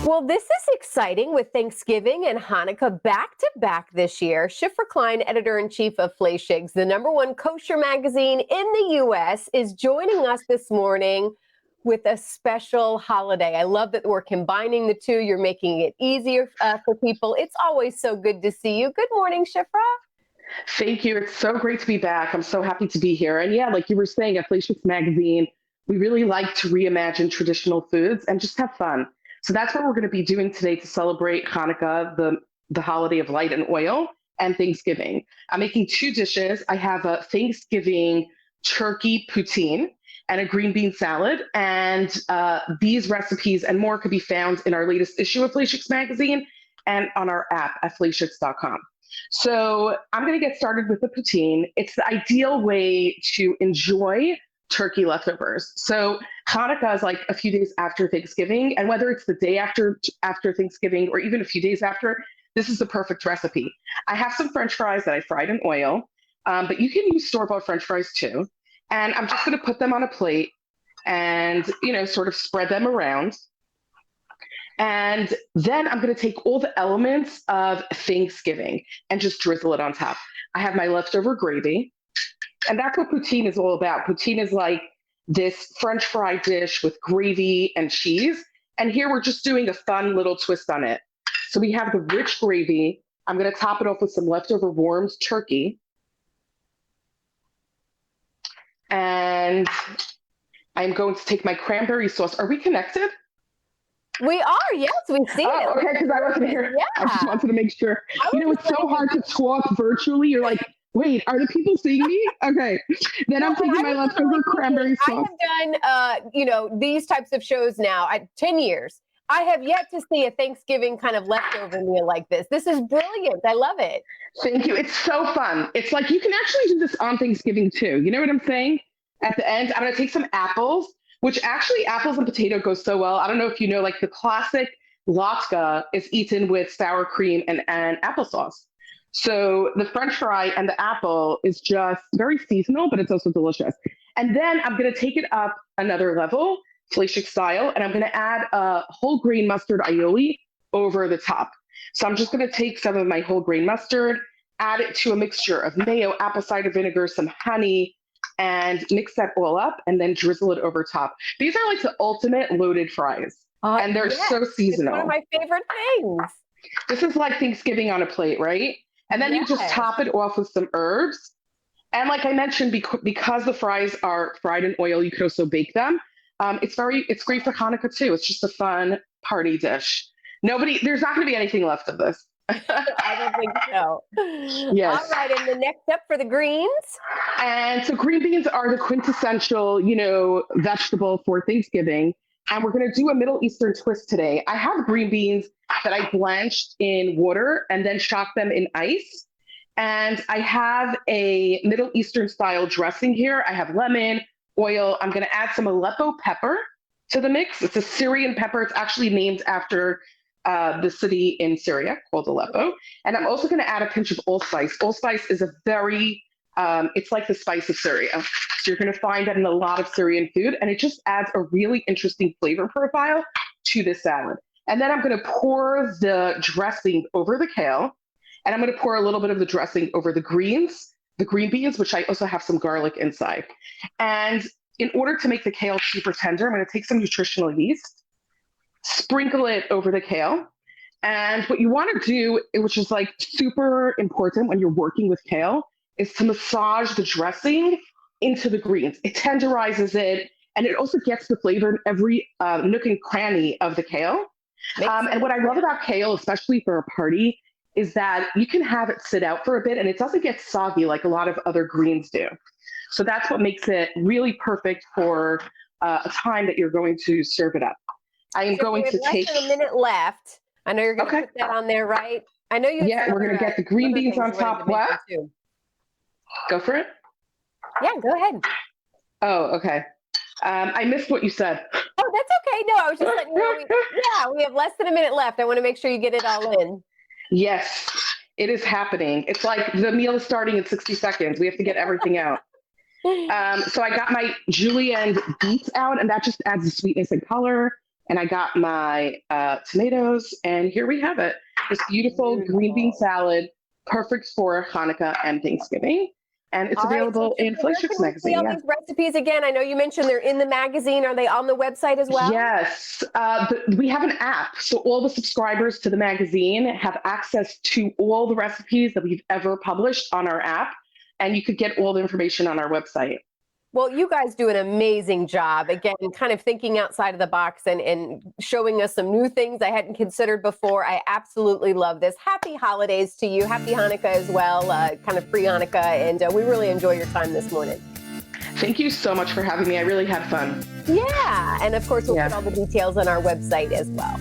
Well, this is exciting with Thanksgiving and Hanukkah back to back this year. Schiffer Klein, editor-in-chief of Fleishig, the #1 kosher magazine in the U.S., is joining us this morning with a special holiday. I love that we're combining the two. You're making it easier for people. It's always so good to see you. Good morning, Schifra. Thank you. It's so great to be back. I'm so happy to be here. And yeah, like you were saying, at Fleishig magazine, we really like to reimagine traditional foods and just have fun. So that's what we're going to be doing today to celebrate Hanukkah, the holiday of light and oil, and Thanksgiving. I'm making two dishes. I have a Thanksgiving turkey poutine and a green bean salad. And these recipes and more could be found in our latest issue of Fleishig magazine and on our app at fleischigs.com. So I'm going to get started with the poutine. It's the ideal way to enjoy turkey leftovers. So Hanukkah is like a few days after Thanksgiving, and whether it's the day after Thanksgiving or even a few days after, this is the perfect recipe. I have some French fries that I fried in oil, but you can use store-bought French fries too. And I'm just going to put them on a plate and sort of spread them around. And then I'm going to take all the elements of Thanksgiving and just drizzle it on top. I have my leftover gravy. And that's what poutine is all about. Poutine is like this French fry dish with gravy and cheese. And here we're just doing a fun little twist on it. So we have the rich gravy. I'm going to top it off with some leftover warmed turkey. And I'm going to take my cranberry sauce. Are we connected? We are, yes, we see it. Okay, because I wasn't here. Yeah. I just wanted to make sure. It's so hard to talk virtually. You're like, wait, are the people seeing me? Okay. Then I'm taking my leftover cranberry sauce. I have done, these types of shows now, 10 years. I have yet to see a Thanksgiving kind of leftover meal like this. This is brilliant. I love it. Thank you. It's so fun. It's like you can actually do this on Thanksgiving too. You know what I'm saying? At the end, I'm going to take some apples, which actually apples and potato go so well. I don't know if you know, like the classic latke is eaten with sour cream and applesauce. So the French fry and the apple is just very seasonal, but it's also delicious. And then I'm going to take it up another level, Fleishig style, and I'm going to add a whole grain mustard aioli over the top. So I'm just going to take some of my whole grain mustard, add it to a mixture of mayo, apple cider vinegar, some honey, and mix that all up and then drizzle it over top. These are like the ultimate loaded fries, and they're so seasonal. It's one of my favorite things. This is like Thanksgiving on a plate, right? And then you just top it off with some herbs. And like I mentioned, because the fries are fried in oil, you could also bake them. It's great for Hanukkah too. It's just a fun party dish. There's not going to be anything left of this. I don't think so. Yes. All right, and the next up for the greens? And so green beans are the quintessential, vegetable for Thanksgiving. And we're going to do a Middle Eastern twist today. I have green beans that I blanched in water and then shocked them in ice. And I have a Middle Eastern style dressing here. I have lemon, oil. I'm going to add some Aleppo pepper to the mix. It's a Syrian pepper. It's actually named after the city in Syria called Aleppo. And I'm also going to add a pinch of allspice. Allspice is it's like the spice of Syria. So you're going to find that in a lot of Syrian food, and it just adds a really interesting flavor profile to this salad. And then I'm going to pour the dressing over the kale, and I'm going to pour a little bit of the dressing over the green beans, which I also have some garlic inside. And in order to make the kale super tender, I'm going to take some nutritional yeast, sprinkle it over the kale. And what you want to do, which is like super important when you're working with kale, is to massage the dressing into the greens. It tenderizes it, and it also gets the flavor in every nook and cranny of the kale. And what I love about kale, especially for a party, is that you can have it sit out for a bit, and it doesn't get soggy like a lot of other greens do. So that's what makes it really perfect for a time that you're going to serve it up. I am going to take less than a minute left. I know you're going to put that on there, right? I know you. Yeah, we're going to get the green beans on top. What? Go for it. Yeah, go ahead. Oh, okay. I missed what you said. Oh, that's okay. No, I was just letting you know. We have less than a minute left. I want to make sure you get it all in. Yes, it is happening. It's like the meal is starting in 60 seconds. We have to get everything out. So I got my julienne beets out, and that just adds the sweetness and color. and I got my tomatoes, and here we have it. This beautiful green bean Beautiful. salad, perfect for Hanukkah and Thanksgiving. And it's All right. So, available in Shipper, where Fleishig's can we see magazine. all Yeah. these recipes again? I know you mentioned they're in the magazine. Are they on the website as well? Yes, we have an app. So all the subscribers to the magazine have access to all the recipes that we've ever published on our app. And you could get all the information on our website. Well, you guys do an amazing job. Again, kind of thinking outside of the box and showing us some new things I hadn't considered before. I absolutely love this. Happy holidays to you. Happy Hanukkah as well, kind of pre Hanukkah. And we really enjoy your time this morning. Thank you so much for having me. I really had fun. Yeah. And of course, we'll Yeah. put all the details on our website as well.